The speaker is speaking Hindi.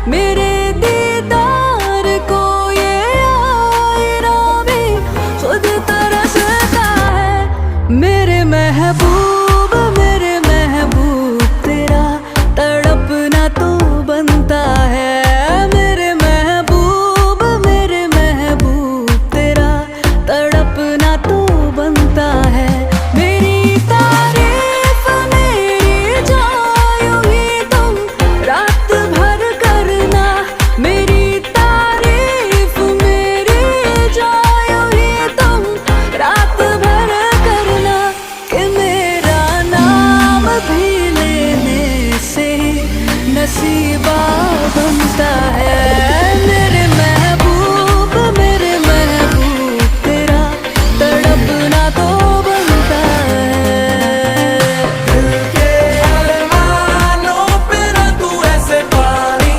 मेरे दीदार को ये आईना भी खुद तरसता है। मेरे महबूब तेरा तड़पना तो बनता है। मेरे महबूब तेरा तड़पना तो बनता है। मेरी तारीफ मेरी जायूं ही तुम रात भर करना। मेरी तारीफ मेरी जायूं ही तुम रात भर करना। कि मेरा नाम भी लेने से नसीबा बनता है। मेरे महबूब तेरा तड़पना तो बनता है। दिल के अरमानों पे ना तू ऐसे पानी।